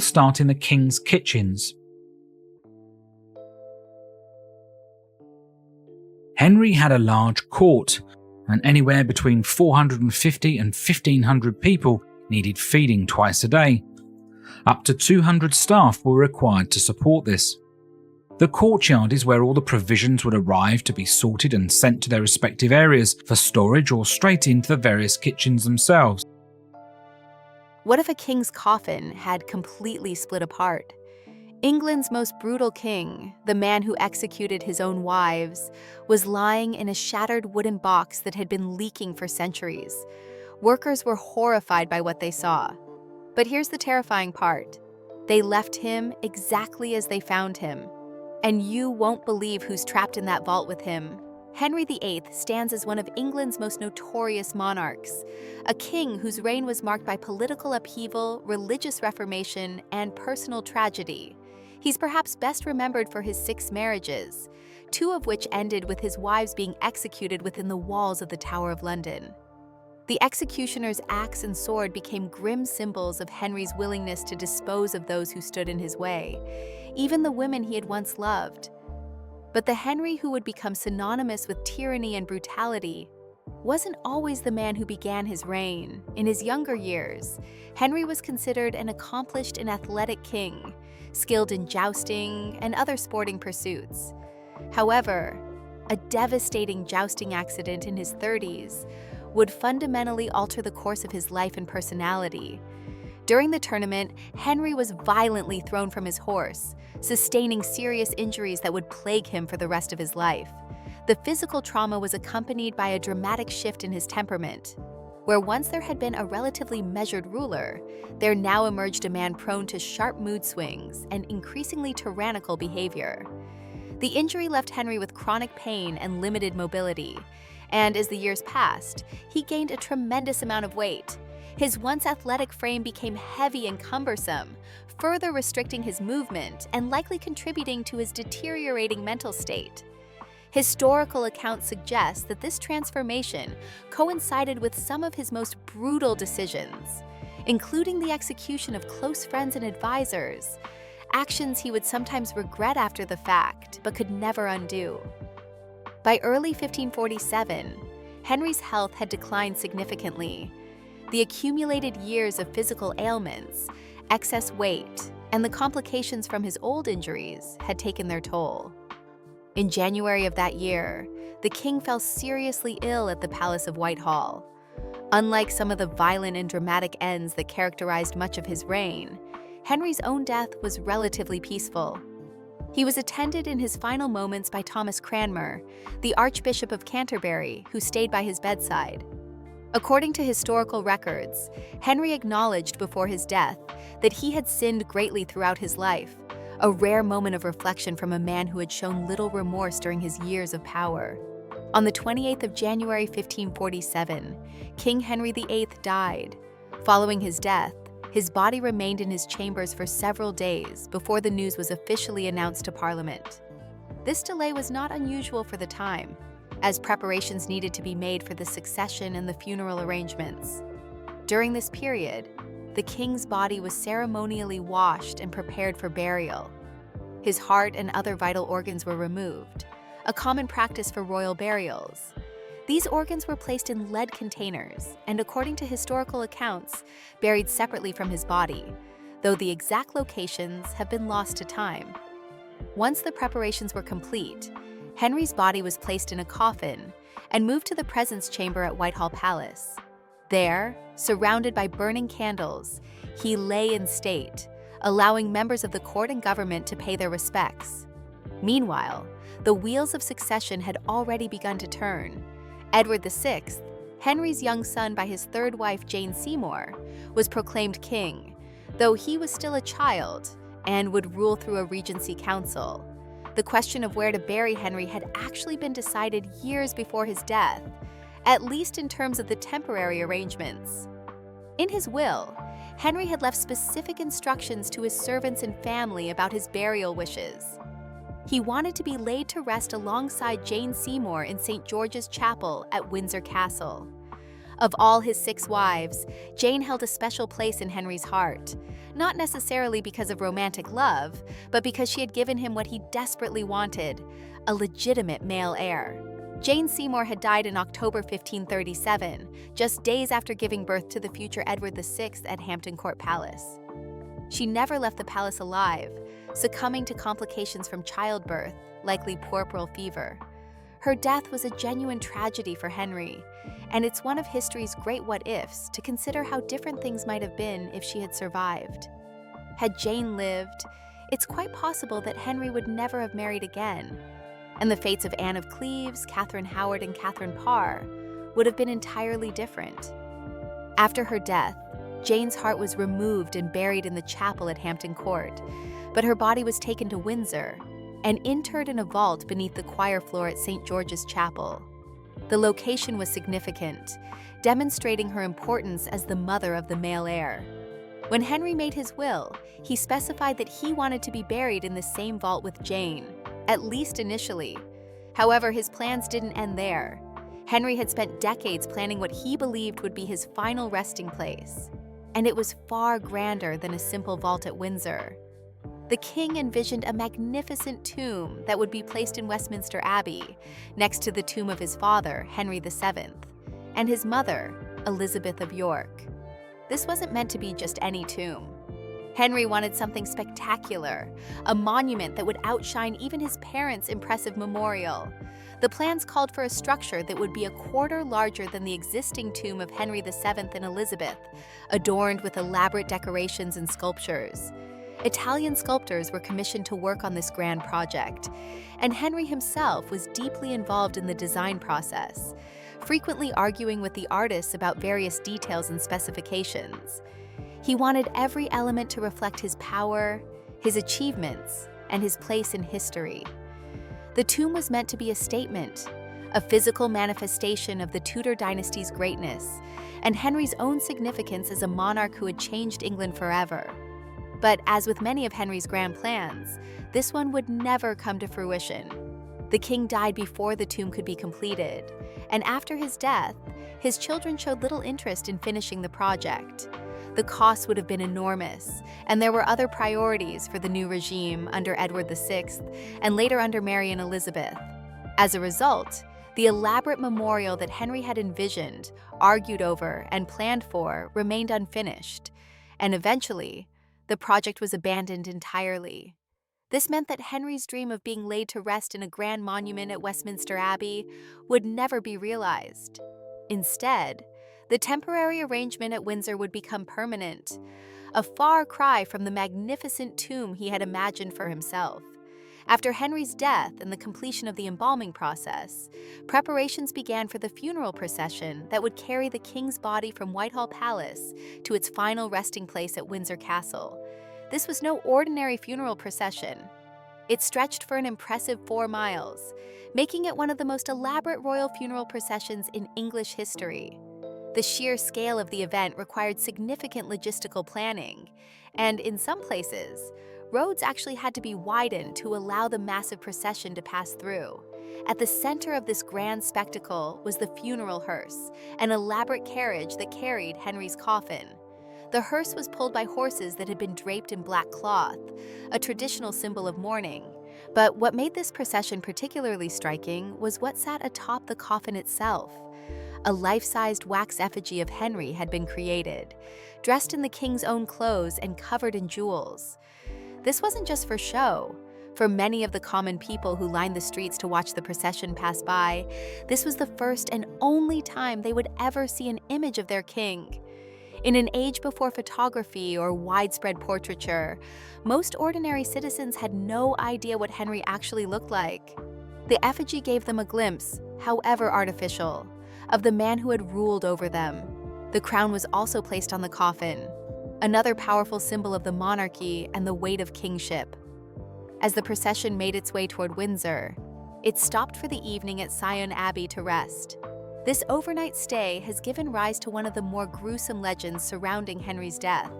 Start in the king's kitchens. Henry had a large court, and anywhere between 450 and 1,500 people needed feeding twice a day. Up to 200 staff were required to support this. The courtyard is where all the provisions would arrive to be sorted and sent to their respective areas for storage or straight into the various kitchens themselves. What if a king's coffin had completely split apart? England's most brutal king, the man who executed his own wives, was lying in a shattered wooden box that had been leaking for centuries. Workers were horrified by what they saw. But here's the terrifying part. They left him exactly as they found him. And you won't believe who's trapped in that vault with him. Henry VIII stands as one of England's most notorious monarchs, a king whose reign was marked by political upheaval, religious reformation, and personal tragedy. He's perhaps best remembered for his 6 marriages, 2 of which ended with his wives being executed within the walls of the Tower of London. The executioner's axe and sword became grim symbols of Henry's willingness to dispose of those who stood in his way, even the women he had once loved. But the Henry who would become synonymous with tyranny and brutality wasn't always the man who began his reign. In his younger years, Henry was considered an accomplished and athletic king, skilled in jousting and other sporting pursuits. However, a devastating jousting accident in his 30s would fundamentally alter the course of his life and personality. During the tournament, Henry was violently thrown from his horse, sustaining serious injuries that would plague him for the rest of his life. The physical trauma was accompanied by a dramatic shift in his temperament. Where once there had been a relatively measured ruler, there now emerged a man prone to sharp mood swings and increasingly tyrannical behavior. The injury left Henry with chronic pain and limited mobility, and as the years passed, he gained a tremendous amount of weight. His once athletic frame became heavy and cumbersome, further restricting his movement and likely contributing to his deteriorating mental state. Historical accounts suggest that this transformation coincided with some of his most brutal decisions, including the execution of close friends and advisors, actions he would sometimes regret after the fact but could never undo. By early 1547, Henry's health had declined significantly. The accumulated years of physical ailments, excess weight, and the complications from his old injuries had taken their toll. In January of that year, the king fell seriously ill at the Palace of Whitehall. Unlike some of the violent and dramatic ends that characterized much of his reign, Henry's own death was relatively peaceful. He was attended in his final moments by Thomas Cranmer, the Archbishop of Canterbury, who stayed by his bedside. According to historical records, Henry acknowledged before his death that he had sinned greatly throughout his life, a rare moment of reflection from a man who had shown little remorse during his years of power. On the 28th of January 1547, King Henry VIII died. Following his death, his body remained in his chambers for several days before the news was officially announced to Parliament. This delay was not unusual for the time, as preparations needed to be made for the succession and the funeral arrangements. During this period, the king's body was ceremonially washed and prepared for burial. His heart and other vital organs were removed, a common practice for royal burials. These organs were placed in lead containers and, according to historical accounts, buried separately from his body, though the exact locations have been lost to time. Once the preparations were complete, Henry's body was placed in a coffin and moved to the presence chamber at Whitehall Palace. There, surrounded by burning candles, he lay in state, allowing members of the court and government to pay their respects. Meanwhile, the wheels of succession had already begun to turn. Edward VI, Henry's young son by his third wife Jane Seymour, was proclaimed king, though he was still a child and would rule through a regency council. The question of where to bury Henry had actually been decided years before his death, at least in terms of the temporary arrangements. In his will, Henry had left specific instructions to his servants and family about his burial wishes. He wanted to be laid to rest alongside Jane Seymour in St. George's Chapel at Windsor Castle. Of all his 6 wives, Jane held a special place in Henry's heart, not necessarily because of romantic love, but because she had given him what he desperately wanted, a legitimate male heir. Jane Seymour had died in October 1537, just days after giving birth to the future Edward VI at Hampton Court Palace. She never left the palace alive, succumbing to complications from childbirth, likely puerperal fever. Her death was a genuine tragedy for Henry, and it's one of history's great what-ifs to consider how different things might have been if she had survived. Had Jane lived, it's quite possible that Henry would never have married again, and the fates of Anne of Cleves, Catherine Howard, and Catherine Parr would have been entirely different. After her death, Jane's heart was removed and buried in the chapel at Hampton Court, but her body was taken to Windsor and interred in a vault beneath the choir floor at St. George's Chapel. The location was significant, demonstrating her importance as the mother of the male heir. When Henry made his will, he specified that he wanted to be buried in the same vault with Jane, at least initially. However, his plans didn't end there. Henry had spent decades planning what he believed would be his final resting place, and it was far grander than a simple vault at Windsor. The king envisioned a magnificent tomb that would be placed in Westminster Abbey, next to the tomb of his father, Henry VII, and his mother, Elizabeth of York. This wasn't meant to be just any tomb. Henry wanted something spectacular, a monument that would outshine even his parents' impressive memorial. The plans called for a structure that would be a quarter larger than the existing tomb of Henry VII and Elizabeth, adorned with elaborate decorations and sculptures. Italian sculptors were commissioned to work on this grand project, and Henry himself was deeply involved in the design process, frequently arguing with the artists about various details and specifications. He wanted every element to reflect his power, his achievements, and his place in history. The tomb was meant to be a statement, a physical manifestation of the Tudor dynasty's greatness, and Henry's own significance as a monarch who had changed England forever. But as with many of Henry's grand plans, this one would never come to fruition. The king died before the tomb could be completed, and after his death, his children showed little interest in finishing the project. The cost would have been enormous, and there were other priorities for the new regime under Edward VI and later under Mary and Elizabeth. As a result, the elaborate memorial that Henry had envisioned, argued over, and planned for remained unfinished, and eventually, the project was abandoned entirely. This meant that Henry's dream of being laid to rest in a grand monument at Westminster Abbey would never be realized. Instead, the temporary arrangement at Windsor would become permanent, a far cry from the magnificent tomb he had imagined for himself. After Henry's death and the completion of the embalming process, preparations began for the funeral procession that would carry the king's body from Whitehall Palace to its final resting place at Windsor Castle. This was no ordinary funeral procession. It stretched for an impressive 4 miles, making it one of the most elaborate royal funeral processions in English history. The sheer scale of the event required significant logistical planning, and in some places, roads actually had to be widened to allow the massive procession to pass through. At the center of this grand spectacle was the funeral hearse, an elaborate carriage that carried Henry's coffin. The hearse was pulled by horses that had been draped in black cloth, a traditional symbol of mourning. But what made this procession particularly striking was what sat atop the coffin itself. A life-sized wax effigy of Henry had been created, dressed in the king's own clothes and covered in jewels. This wasn't just for show. For many of the common people who lined the streets to watch the procession pass by, this was the first and only time they would ever see an image of their king. In an age before photography or widespread portraiture, most ordinary citizens had no idea what Henry actually looked like. The effigy gave them a glimpse, however artificial, of the man who had ruled over them. The crown was also placed on the coffin, another powerful symbol of the monarchy and the weight of kingship. As the procession made its way toward Windsor, it stopped for the evening at Sion Abbey to rest. This overnight stay has given rise to one of the more gruesome legends surrounding Henry's death.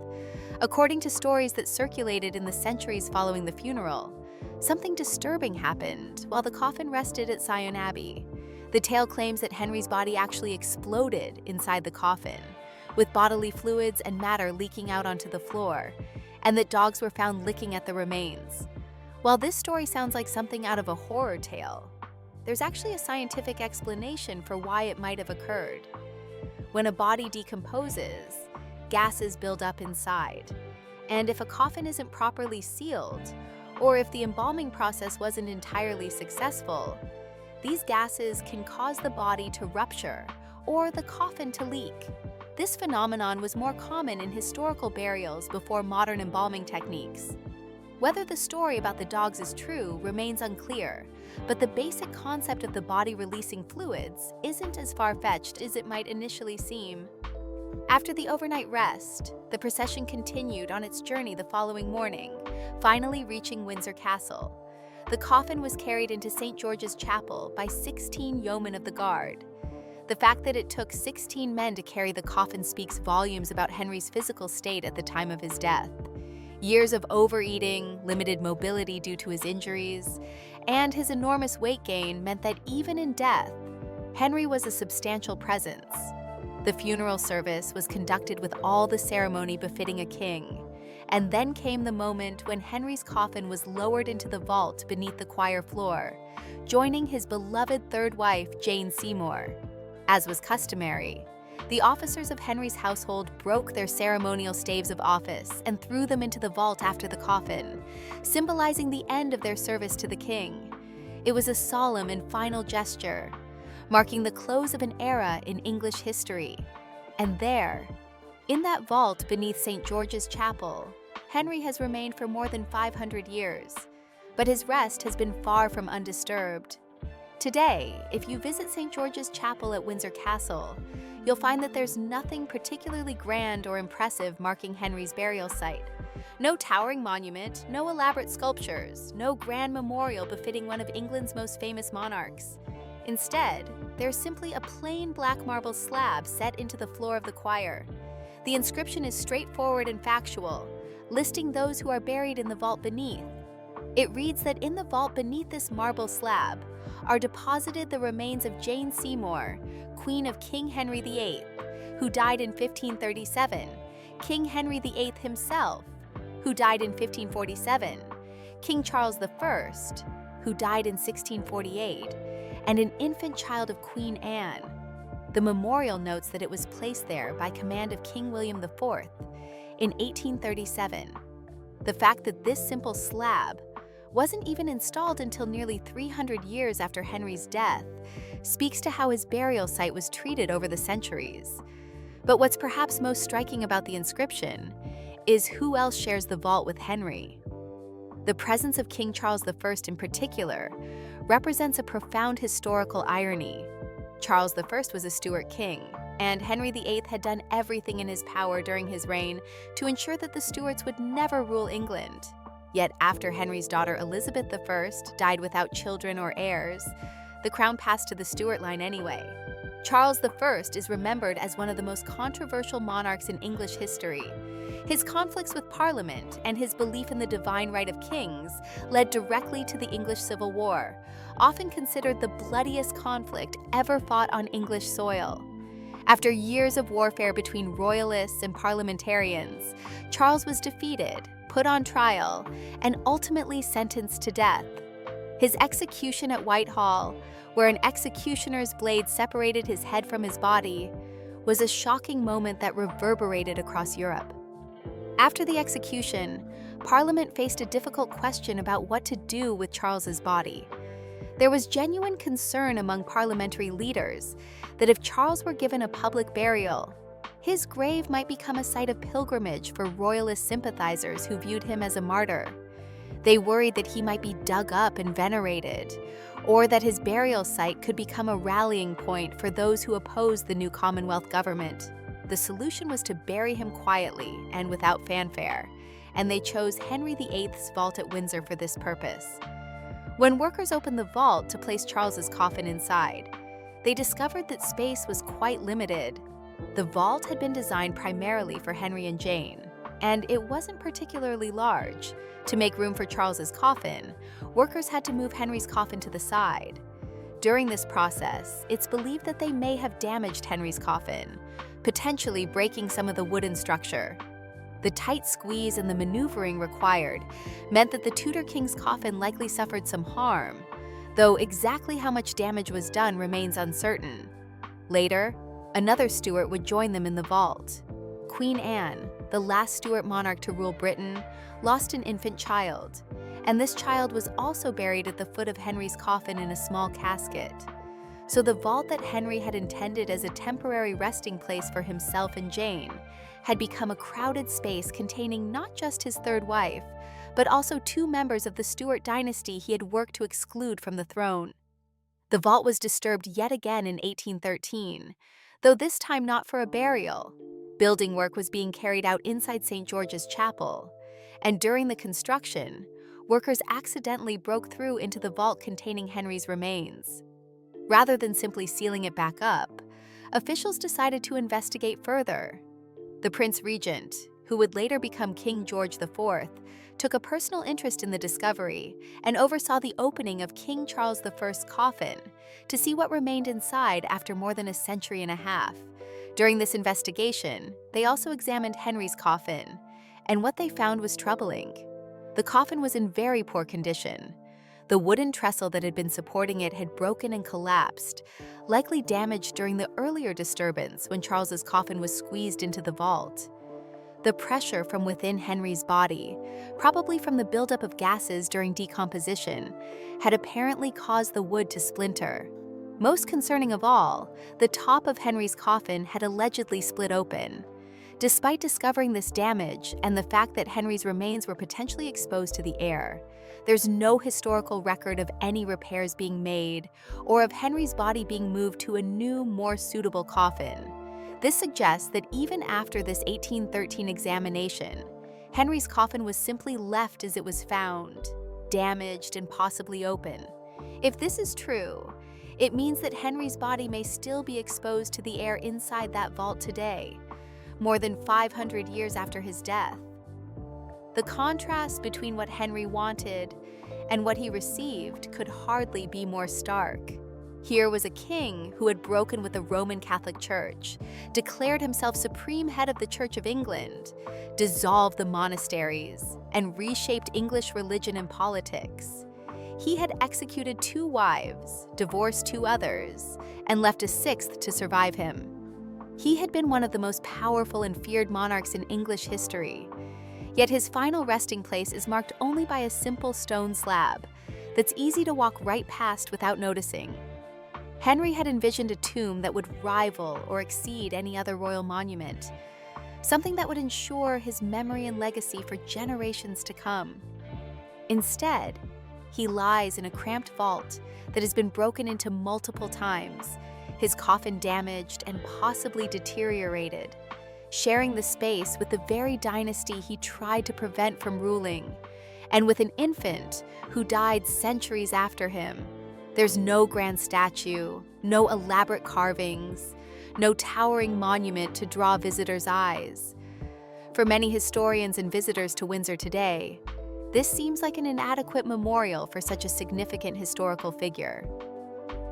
According to stories that circulated in the centuries following the funeral, something disturbing happened while the coffin rested at Sion Abbey. The tale claims that Henry's body actually exploded inside the coffin, with bodily fluids and matter leaking out onto the floor, and that dogs were found licking at the remains. While this story sounds like something out of a horror tale, there's actually a scientific explanation for why it might have occurred. When a body decomposes, gases build up inside, and if a coffin isn't properly sealed, or if the embalming process wasn't entirely successful, these gases can cause the body to rupture or the coffin to leak. This phenomenon was more common in historical burials before modern embalming techniques. Whether the story about the dogs is true remains unclear, but the basic concept of the body releasing fluids isn't as far-fetched as it might initially seem. After the overnight rest, the procession continued on its journey the following morning, finally reaching Windsor Castle. The coffin was carried into St. George's Chapel by 16 yeomen of the guard. The fact that it took 16 men to carry the coffin speaks volumes about Henry's physical state at the time of his death. Years of overeating, limited mobility due to his injuries, and his enormous weight gain meant that even in death, Henry was a substantial presence. The funeral service was conducted with all the ceremony befitting a king, and then came the moment when Henry's coffin was lowered into the vault beneath the choir floor, joining his beloved third wife, Jane Seymour. As was customary, the officers of Henry's household broke their ceremonial staves of office and threw them into the vault after the coffin, symbolizing the end of their service to the king. It was a solemn and final gesture, marking the close of an era in English history. And there, in that vault beneath St. George's Chapel, Henry has remained for more than 500 years, but his rest has been far from undisturbed. Today, if you visit St. George's Chapel at Windsor Castle, you'll find that there's nothing particularly grand or impressive marking Henry's burial site. No towering monument, no elaborate sculptures, no grand memorial befitting one of England's most famous monarchs. Instead, there's simply a plain black marble slab set into the floor of the choir. The inscription is straightforward and factual, listing those who are buried in the vault beneath. It reads that in the vault beneath this marble slab are deposited the remains of Jane Seymour, Queen of King Henry VIII, who died in 1537, King Henry VIII himself, who died in 1547, King Charles I, who died in 1648, and an infant child of Queen Anne. The memorial notes that it was placed there by command of King William IV in 1837. The fact that this simple slab wasn't even installed until nearly 300 years after Henry's death speaks to how his burial site was treated over the centuries. But what's perhaps most striking about the inscription is who else shares the vault with Henry. The presence of King Charles I in particular represents a profound historical irony. Charles I was a Stuart king, and Henry VIII had done everything in his power during his reign to ensure that the Stuarts would never rule England. Yet after Henry's daughter Elizabeth I died without children or heirs, the crown passed to the Stuart line anyway. Charles I is remembered as one of the most controversial monarchs in English history. His conflicts with Parliament and his belief in the divine right of kings led directly to the English Civil War, often considered the bloodiest conflict ever fought on English soil. After years of warfare between royalists and parliamentarians, Charles was defeated, put on trial, and ultimately sentenced to death. His execution at Whitehall, where an executioner's blade separated his head from his body, was a shocking moment that reverberated across Europe. After the execution, Parliament faced a difficult question about what to do with Charles's body. There was genuine concern among parliamentary leaders that if Charles were given a public burial, his grave might become a site of pilgrimage for royalist sympathizers who viewed him as a martyr. They worried that he might be dug up and venerated, or that his burial site could become a rallying point for those who opposed the new Commonwealth government. The solution was to bury him quietly and without fanfare, and they chose Henry VIII's vault at Windsor for this purpose. When workers opened the vault to place Charles's coffin inside, they discovered that space was quite limited. The vault had been designed primarily for Henry and Jane, and it wasn't particularly large. To make room for Charles's coffin, workers had to move Henry's coffin to the side. During this process, it's believed that they may have damaged Henry's coffin, potentially breaking some of the wooden structure. The tight squeeze and the maneuvering required meant that the Tudor king's coffin likely suffered some harm, though exactly how much damage was done remains uncertain. Later, another Stuart would join them in the vault. Queen Anne, the last Stuart monarch to rule Britain, lost an infant child, and this child was also buried at the foot of Henry's coffin in a small casket. So the vault that Henry had intended as a temporary resting place for himself and Jane had become a crowded space containing not just his third wife, but also two members of the Stuart dynasty he had worked to exclude from the throne. The vault was disturbed yet again in 1813, though this time not for a burial. Building work was being carried out inside St. George's Chapel, and during the construction, workers accidentally broke through into the vault containing Henry's remains. Rather than simply sealing it back up, officials decided to investigate further. The Prince Regent, who would later become King George IV, took a personal interest in the discovery and oversaw the opening of King Charles I's coffin to see what remained inside after more than a century and a half. During this investigation, they also examined Henry's coffin, and what they found was troubling. The coffin was in very poor condition. The wooden trestle that had been supporting it had broken and collapsed, likely damaged during the earlier disturbance when Charles's coffin was squeezed into the vault. The pressure from within Henry's body, probably from the buildup of gases during decomposition, had apparently caused the wood to splinter. Most concerning of all, the top of Henry's coffin had allegedly split open. Despite discovering this damage and the fact that Henry's remains were potentially exposed to the air, there's no historical record of any repairs being made or of Henry's body being moved to a new, more suitable coffin. This suggests that even after this 1813 examination, Henry's coffin was simply left as it was found, damaged and possibly open. If this is true, it means that Henry's body may still be exposed to the air inside that vault today, more than 500 years after his death. The contrast between what Henry wanted and what he received could hardly be more stark. Here was a king who had broken with the Roman Catholic Church, declared himself supreme head of the Church of England, dissolved the monasteries, and reshaped English religion and politics. He had executed 2 wives, divorced 2 others, and left a 6th to survive him. He had been one of the most powerful and feared monarchs in English history, yet his final resting place is marked only by a simple stone slab that's easy to walk right past without noticing. Henry had envisioned a tomb that would rival or exceed any other royal monument, something that would ensure his memory and legacy for generations to come. Instead, he lies in a cramped vault that has been broken into multiple times, his coffin damaged and possibly deteriorated, sharing the space with the very dynasty he tried to prevent from ruling, and with an infant who died centuries after him. There's no grand statue, no elaborate carvings, no towering monument to draw visitors' eyes. For many historians and visitors to Windsor today, this seems like an inadequate memorial for such a significant historical figure.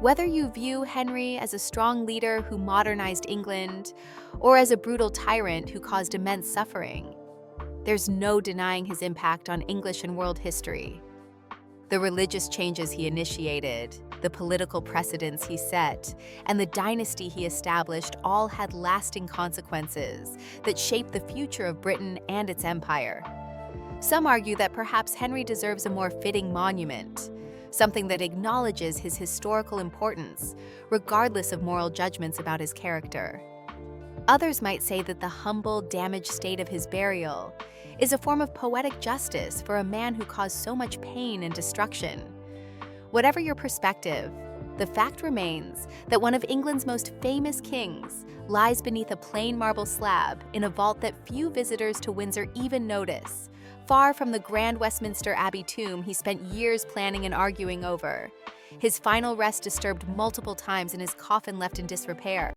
Whether you view Henry as a strong leader who modernized England, or as a brutal tyrant who caused immense suffering, there's no denying his impact on English and world history. The religious changes he initiated, the political precedents he set, and the dynasty he established all had lasting consequences that shaped the future of Britain and its empire. Some argue that perhaps Henry deserves a more fitting monument, something that acknowledges his historical importance, regardless of moral judgments about his character. Others might say that the humble, damaged state of his burial is a form of poetic justice for a man who caused so much pain and destruction. Whatever your perspective, the fact remains that one of England's most famous kings lies beneath a plain marble slab in a vault that few visitors to Windsor even notice, far from the grand Westminster Abbey tomb he spent years planning and arguing over. His final rest disturbed multiple times and his coffin left in disrepair.